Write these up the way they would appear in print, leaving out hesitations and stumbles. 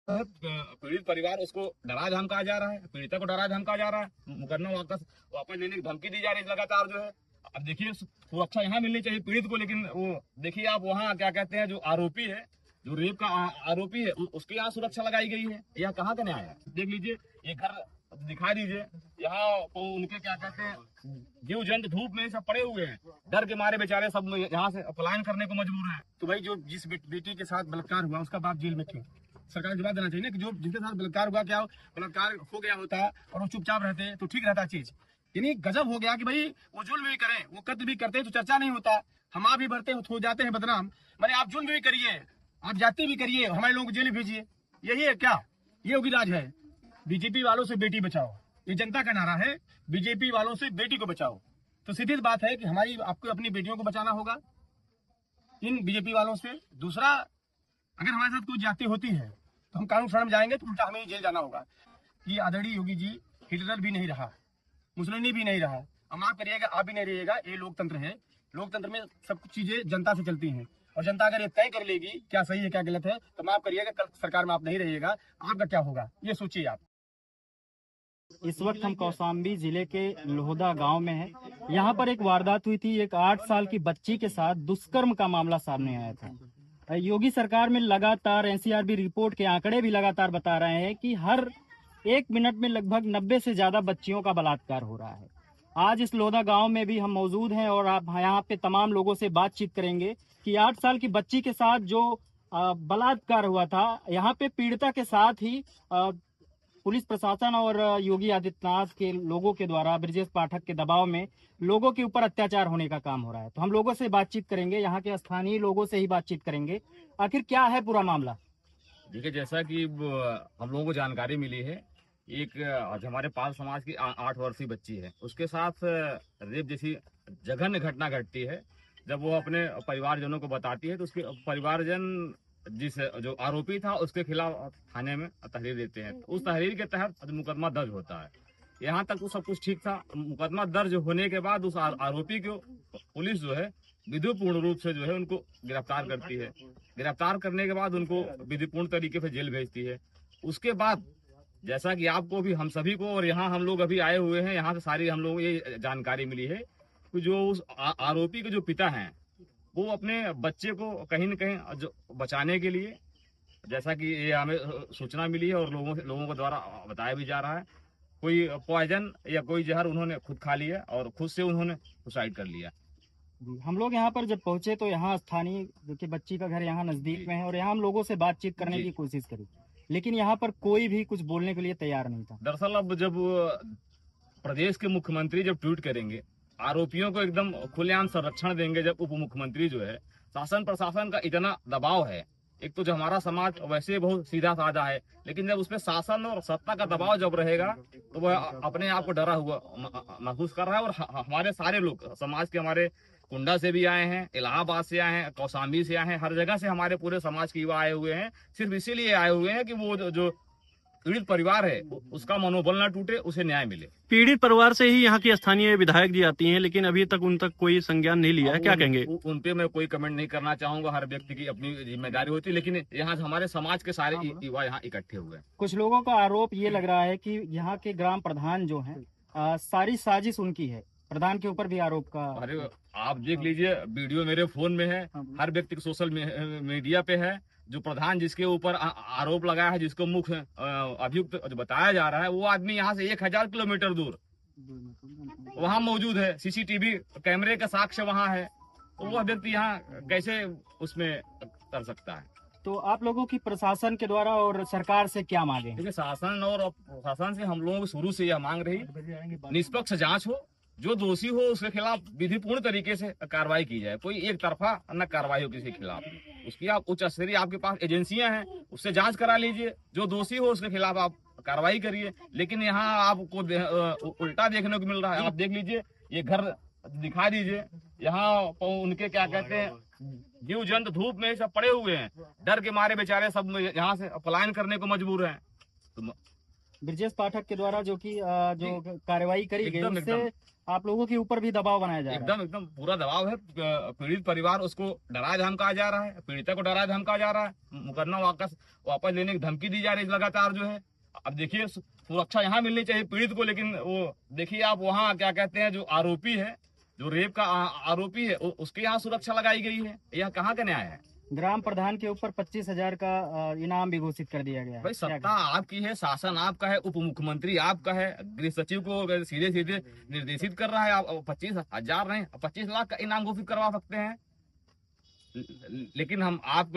पीड़ित परिवार उसको डरा धमकाया जा रहा है, पीड़िता को डरा धमकाया जा रहा है, मुकदमा वापस लेने की धमकी दी जा रही है लगातार जो है। अब देखिए सुरक्षा यहाँ मिलनी चाहिए पीड़ित को, लेकिन वो देखिए आप वहाँ क्या कहते हैं, जो आरोपी है, जो रेप का आरोपी है, उसके यहाँ सुरक्षा लगाई गई है। यह कहाँ का न्याय है? देख लीजिए ये घर दिखा दीजिए, यहाँ उनके क्या कहते हैं जीव जंत धूप में सब पड़े हुए हैं, डर के मारे बेचारे सब यहाँ से पलायन करने को मजबूर हैं। तो भाई जो जिस बेटी के साथ बलात्कार हुआ उसका बाप जेल में क्यों? सरकार जवाब देना चाहिए ना कि जो जिनके साथ बलात्कार हुआ, क्या बलात्कार हो गया होता और वो चुपचाप रहते तो ठीक रहता चीज। यानी गजब हो गया कि भाई वो जुल्म भी करें, वो कत्ल भी करते तो चर्चा नहीं होता, हम आप भी भरते हो जाते हैं बदनाम। मैंने आप जुल्म भी करिए, आप जाते भी करिए, हमारे लोगों को जेल भेजिए, यही है क्या? ये होगी राज है? बीजेपी वालों से बेटी बचाओ, ये जनता का नारा है, बीजेपी वालों से बेटी को बचाओ। तो सीधी बात है कि हमारी आपको अपनी बेटियों को बचाना होगा इन बीजेपी वालों से। दूसरा, अगर हमारे साथ कोई जाति होती है तो हम कानून शरण जाएंगे तो उल्टा हमें जेल जाना होगा। कि आदरणीय योगी जी हिटलर भी नहीं रहा, मुसोलिनी भी नहीं रहा, हम आप करिएगा, आप भी नहीं रहिएगा। ये लोकतंत्र है, लोकतंत्र में सब कुछ चीजें जनता से चलती हैं, और जनता अगर ये तय कर लेगी क्या सही है क्या गलत है, तो माफ करिएगा कल सरकार में आप नहीं रहिएगा, आपका क्या होगा ये सोचिए आप। इस वक्त हम कौशाम्बी जिले के लोहदा गांव में हैं। यहाँ पर एक वारदात हुई थी, एक 8 साल की बच्ची के साथ दुष्कर्म का मामला सामने आया था। योगी सरकार में लगातार एनसीआरबी रिपोर्ट के आंकड़े भी लगातार बता रहे हैं कि हर 1 मिनट में लगभग 90 से ज्यादा बच्चियों का बलात्कार हो रहा है। आज इस लोहदा गांव में भी हम मौजूद हैं और आप यहाँ पे तमाम लोगों से बातचीत करेंगे कि 8 साल की बच्ची के साथ जो बलात्कार हुआ था, यहाँ पे पीड़िता के साथ ही पुलिस प्रशासन और योगी आदित्यनाथ के लोगों के द्वारा ब्रजेश पाठक के दबाव में लोगों के ऊपर अत्याचार होने का काम हो रहा है। तो हम लोगों से बातचीत करेंगे, यहाँ के स्थानीय लोगों से ही बातचीत करेंगे, आखिर क्या है पूरा मामला। देखिए जैसा कि हम लोगों को जानकारी मिली है, एक हमारे पाल समाज की 8 वर्षीय बच्ची है, उसके साथ रेप जैसी जघन्य घटना घटती है। जब वो अपने परिवारजनों को बताती है तो उसके परिवारजन जिस जो आरोपी था उसके खिलाफ थाने में तहरीर देते हैं। उस तहरीर के तहत मुकदमा दर्ज होता है। यहाँ तक तो सब कुछ ठीक था। मुकदमा दर्ज होने के बाद उस आरोपी को पुलिस जो है विधिपूर्ण रूप से जो है उनको गिरफ्तार करती है। गिरफ्तार करने के बाद उनको विधिपूर्ण तरीके से जेल भेजती है। उसके बाद जैसा कि आपको भी, हम सभी को, और यहाँ हम लोग अभी आए हुए हैं, यहाँ से सारी हम लोग ये जानकारी मिली है कि जो उस आरोपी के जो पिता हैं वो अपने बच्चे को कहीं न कहीं जो बचाने के लिए, जैसा कि ये हमें सूचना मिली है और लोगों के द्वारा बताया भी जा रहा है, कोई पॉइजन या कोई जहर उन्होंने खुद खा लिया और खुद से उन्होंने सुसाइड कर लिया। हम लोग यहाँ पर जब पहुंचे तो यहाँ स्थानीय, देखिए बच्ची का घर यहाँ नजदीक में है, और यहाँ हम लोगों से बातचीत करने की कोशिश करी, लेकिन यहाँ पर कोई भी कुछ बोलने के लिए तैयार नहीं था। दरअसल अब जब प्रदेश के मुख्यमंत्री जब ट्वीट करेंगे, आरोपियों को एकदम खुलेआम संरक्षण देंगे, जब उप मुख्यमंत्री जो है, शासन प्रशासन का इतना दबाव है, एक तो जो हमारा समाज वैसे बहुत सीधा साधा है, लेकिन जब उसमें शासन और सत्ता का दबाव जब रहेगा तो वह अपने आप को डरा हुआ महसूस कर रहा है। और हमारे सारे लोग समाज के, हमारे कुंडा से भी आए हैं, इलाहाबाद से आए हैं, कौशाम्बी से आए हैं, हर जगह से हमारे पूरे समाज के युवा आए हुए हैं, सिर्फ इसीलिए आए हुए हैं कि वो जो पीड़ित परिवार है उसका मनोबल ना टूटे, उसे न्याय मिले। पीड़ित परिवार से ही यहाँ की स्थानीय विधायक जी आती हैं, लेकिन अभी तक उन तक कोई संज्ञान नहीं लिया है, क्या कहेंगे? उन पे मैं कोई कमेंट नहीं करना चाहूंगा, हर व्यक्ति की अपनी जिम्मेदारी होती है, लेकिन यहाँ हमारे समाज के सारे युवा यहाँ इकट्ठे हुए हैं। कुछ लोगों का आरोप ये लग रहा है कि यहाँ के ग्राम प्रधान जो हैं, सारी साजिश उनकी है, प्रधान के ऊपर भी आरोप का। अरे आप देख लीजिए, वीडियो मेरे फोन में है, हर व्यक्ति को सोशल मीडिया पे है। जो प्रधान जिसके ऊपर आरोप लगाया है, जिसको मुख्य अभियुक्त बताया जा रहा है, वो आदमी यहाँ से 1000 किलोमीटर दूर वहाँ मौजूद है, सीसीटीवी कैमरे का साक्ष्य वहाँ है, तो वह व्यक्ति यहाँ कैसे उसमें कर सकता है? तो आप लोगों की प्रशासन के द्वारा और सरकार से क्या मांगे? देखिए शासन और प्रशासन से हम लोगों को शुरू से यह मांग रही, निष्पक्ष जांच हो, जो दोषी हो उसके खिलाफ विधिपूर्ण तरीके से कार्रवाई की जाए, कोई एक तरफा न कार्रवाई हो किसी के खिलाफ। उसकी आप उच्च स्तरीय, आपके पास एजेंसियां हैं, उससे जांच करा लीजिए, जो दोषी हो उसके खिलाफ आप कार्रवाई करिए। लेकिन यहाँ आपको उल्टा देखने को मिल रहा है। आप देख लीजिए, ये घर दिखा दीजिए, यहाँ उनके क्या कहते हैं जीव जंत धूप में सब पड़े हुए हैं, डर के मारे बेचारे सब यहाँ से पलायन करने को मजबूर हैं। तो ब्रजेश पाठक के द्वारा जो कार्रवाई करी गई, एकदम, उससे आप लोगों के ऊपर भी दबाव बनाया जा रहा है। एकदम एकदम पूरा दबाव है। पीड़ित परिवार उसको डरा धमकाया जा रहा है, पीड़िता को डरा धमकाया जा रहा है, मुकदमा वापस लेने की धमकी दी जा रही है लगातार जो है। अब देखिए सुरक्षा यहाँ मिलनी चाहिए पीड़ित को, लेकिन वो देखिए आप वहाँ क्या कहते हैं, जो आरोपी है, जो रेप का आरोपी है, उसके यहाँ सुरक्षा लगाई गई है। यह कहाँ का न्याय है? ग्राम प्रधान के ऊपर 25,000 का इनाम भी घोषित कर दिया गया है। भाई सत्ता आपकी है, शासन आपका है, उप मुख्यमंत्री आपका है, गृह सचिव को सीधे सीधे निर्देशित कर रहा है। आप 25,000 नहीं 25 लाख का इनाम घोषित करवा सकते हैं। लेकिन हम आप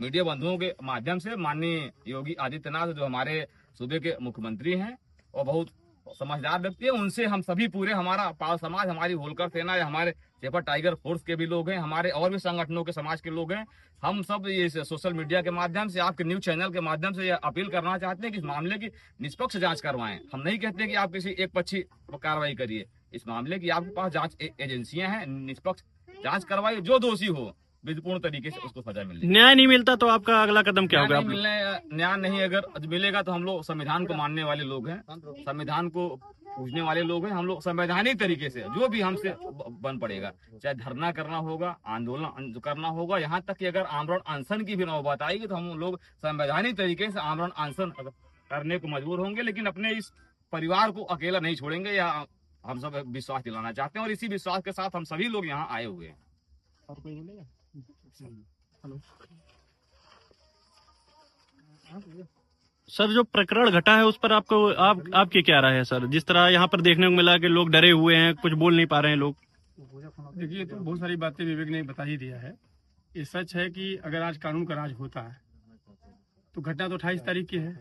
मीडिया बंधुओं के माध्यम से माननीय योगी आदित्यनाथ जो हमारे सूबे के मुख्यमंत्री हैं और बहुत समझदार व्यक्ति है, उनसे हम सभी पूरे हमारा पाल समाज, हमारी होलकर सेना या हमारे शेफर्ड टाइगर फोर्स के भी लोग हैं, हमारे और भी संगठनों के समाज के लोग हैं, हम सब ये सोशल मीडिया के माध्यम से, आपके न्यूज चैनल के माध्यम से यह अपील करना चाहते हैं कि इस मामले की निष्पक्ष जांच करवाएं। हम नहीं कहते कि आप किसी एक पक्षी कार्रवाई करिए, इस मामले की आपके पास जांच एजेंसियां हैं, निष्पक्ष जांच करवाइए, जो दोषी हो विधिपूर्ण तरीके से उसको सजा मिले। न्याय नहीं मिलता तो आपका अगला कदम क्या होगा? न्याय नहीं अगर मिलेगा तो हम लोग संविधान को मानने वाले लोग हैं, संविधान को पूजने वाले लोग हैं, हम लोग संवैधानिक तरीके से जो भी हमसे बन पड़ेगा, चाहे धरना करना होगा, आंदोलन करना होगा, यहाँ तक कि अगर आमरण अनशन की भी नौबत आएगी तो हम लोग संवैधानिक तरीके से आमरण अनशन करने को मजबूर होंगे। लेकिन अपने इस परिवार को अकेला नहीं छोड़ेंगे, या हम सब विश्वास दिलाना चाहते हैं और इसी विश्वास के साथ हम सभी लोग यहाँ आए हुए हैं। और कोई बोलेगा? हेलो सर, जो प्रकरण घटा है उस पर आपकी क्या राय है सर? जिस तरह यहाँ पर देखने को मिला कि लोग डरे हुए हैं, कुछ बोल नहीं पा रहे हैं लोग। देखिए, तो बहुत सारी बातें विवेक ने बता ही दिया है। ये सच है कि अगर आज कानून का राज होता है तो घटना तो 28 तारीख की है,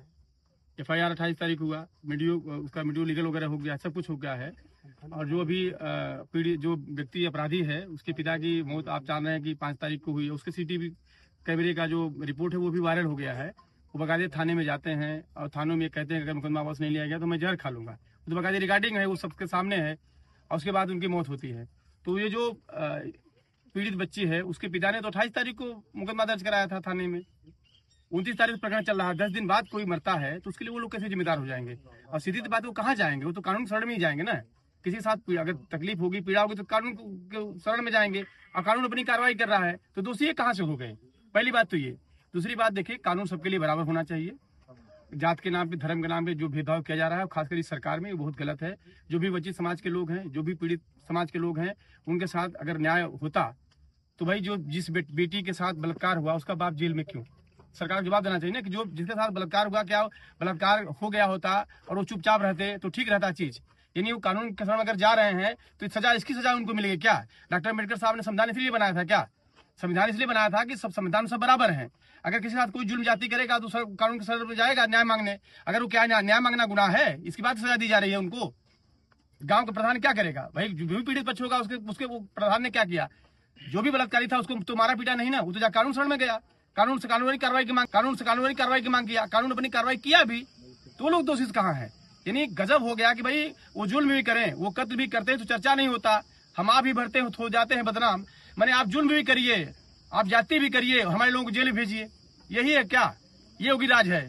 FIR 28 तारीख हुआ, उसका वीडियो लीगल वगैरह हो गया, सब कुछ हो गया है। और जो अभी पीड़ित जो व्यक्ति अपराधी है, उसके पिता की मौत आप जान रहे हैं कि 5 तारीख को हुई है। उसके CCTV कैमरे का जो रिपोर्ट है वो भी वायरल हो गया है। वो बकायदे थाने में जाते हैं और थानों में कहते हैं अगर मुकदमा वापस नहीं लिया गया तो मैं जहर खा लूंगा। तो बकायदे रिकॉर्डिंग है, वो सबके सामने है, और उसके बाद उनकी मौत होती है। तो ये जो पीड़ित बच्ची है, उसके पिता ने तो 28 तारीख को मुकदमा दर्ज कराया था थाने में। 29 तारीख प्रकरण चल रहा है, 10 दिन बाद कोई मरता है तो उसके लिए वो लोग कैसे जिम्मेदार हो जाएंगे? और सीधी बात, वो कहाँ जाएंगे? वो तो कानून शरण में ही जाएंगे ना। किसी के साथ अगर तकलीफ होगी, पीड़ा होगी तो कानून के शरण में जाएंगे, और कानून अपनी कार्रवाई कर रहा है तो दोषी कहाँ से हो गए? पहली बात तो ये। दूसरी बात, देखिए, कानून सबके लिए बराबर होना चाहिए। जात के नाम पे, धर्म के नाम पे जो भेदभाव किया जा रहा है, खासकर इस सरकार में, ये बहुत गलत है। जो भी वंचित समाज के लोग हैं, जो भी पीड़ित समाज के लोग हैं, उनके साथ अगर न्याय होता तो भाई जो जिस बेटी के साथ बलात्कार हुआ उसका बाप जेल में क्यों? सरकार को जवाब देना चाहिए ना कि जो जिसके साथ बलात्कार हुआ, क्या बलात्कार हो गया होता और वो चुपचाप रहते तो ठीक रहता चीज। यानी वो कानून के सामने अगर जा रहे हैं तो सजा, इसकी सजा उनको मिलेगी क्या? डॉक्टर अम्बेडकर साहब ने संविधान इसलिए बनाया था क्या? संविधान इसलिए बनाया था कि सब संविधान सब बराबर हैं। अगर किसी के साथ कोई जुल्म जाति करेगा तो कानून के सर पर जाएगा न्याय मांगने। अगर वो क्या न्याय मांगना गुनाह है, इसके बाद सजा दी जा रही है उनको। गांव का प्रधान क्या करेगा भाई? जो भी पीड़ित बच्चा होगा उसके वो प्रधान ने क्या किया? जो भी बलात्कारी था उसको तो मारा पीटा नहीं ना, वो तो जा कानून शरण में गया, कानून से कानूनी कार्रवाई की मांग किया, कानून अपनी कार्रवाई किया भी, तो वो लोग दोषी कहाँ है? यानी गजब हो गया कि भाई वो जुल्म भी करें, वो कत्ल भी करते हैं तो चर्चा नहीं होता, हम आप भी भरते हो जाते हैं बदनाम। माने आप जुल्म भी करिए, आप जाति भी करिए, हमारे लोगों को जेल भेजिए, यही है क्या? ये योगी राज है?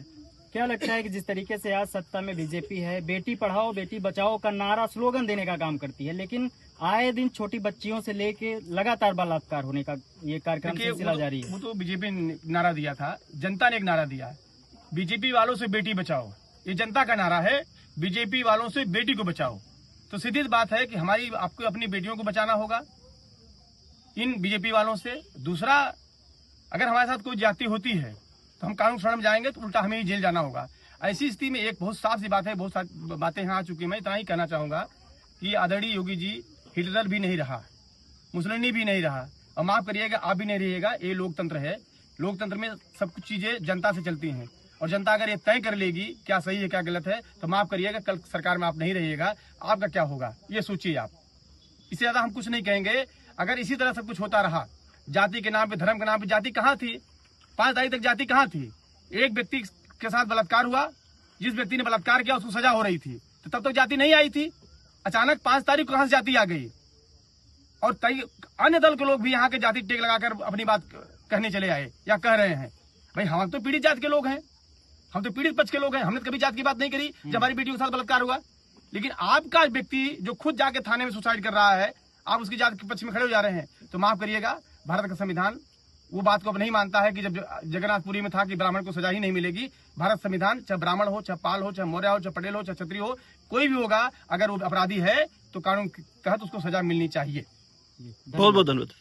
क्या लगता है कि जिस तरीके से आज सत्ता में बीजेपी है, बेटी पढ़ाओ बेटी बचाओ का नारा, स्लोगन देने का काम करती है, लेकिन आए दिन छोटी बच्चियों से लेके लगातार बलात्कार होने का ये कार्यक्रम सिलसिला जारी है। वो तो बीजेपी ने नारा दिया था, जनता ने एक नारा दिया, बीजेपी वालों से बेटी बचाओ। ये जनता का नारा है, बीजेपी वालों से बेटी को बचाओ। तो सीधी बात है कि आपको अपनी बेटियों को बचाना होगा इन बीजेपी वालों से। दूसरा, अगर हमारे साथ कोई जाति होती है तो हम कानून शरण में जाएंगे तो उल्टा हमें ही जेल जाना होगा। ऐसी स्थिति में एक बहुत साफ सी बात है, बहुत सारी बातें यहाँ आ चुकी हैं। मैं इतना ही कहना चाहूंगा कि आदरणीय योगी जी हिटलर भी नहीं रहा, मुसोलिनी भी नहीं रहा, और माफ करिएगा आप भी नहीं रहिएगा। ये लोकतंत्र है, लोकतंत्र में सब कुछ चीजें जनता से चलती हैं, और जनता अगर ये तय कर लेगी क्या सही है क्या गलत है, तो माफ करिएगा कल सरकार में आप नहीं रहिएगा, आपका क्या होगा ये सोचिए आप। इससे ज्यादा हम कुछ नहीं कहेंगे। अगर इसी तरह सब कुछ होता रहा, जाति के नाम पे, धर्म के नाम पे, जाति कहाँ थी? 5 तारीख तक जाति कहाँ थी? एक व्यक्ति के साथ बलात्कार हुआ, जिस व्यक्ति ने बलात्कार किया उसको सजा हो रही थी, तो तब तक जाति नहीं आई थी। अचानक 5 तारीख को कहां से जाति आ गई? और कई अन्य दल के लोग भी यहाँ के जाति टेक लगाकर अपनी बात कहने चले आए या कह रहे हैं। भाई हम तो पीड़ित जात के लोग हैं, हम तो पीड़ित पक्ष के लोग हैं, हमने तो कभी जात की बात नहीं करी जब हमारी बेटियों के साथ बलात्कार हुआ। लेकिन आपका व्यक्ति जो खुद जाके थाने में सुसाइड कर रहा है, आप उसकी जात के पक्ष में खड़े हो जा रहे हैं। तो माफ करिएगा, भारत का संविधान वो बात को अब नहीं मानता है कि जब जगन्नाथपुरी में था कि ब्राह्मण को सजा ही नहीं मिलेगी। भारत संविधान चाहे ब्राह्मण हो, चाहे पाल हो, चाहे मौर्य हो, चाहे पटेल हो, चाहे क्षत्रिय हो, कोई भी होगा, अगर वो अपराधी है तो कानून के तहत उसको सजा मिलनी चाहिए। बहुत बहुत धन्यवाद।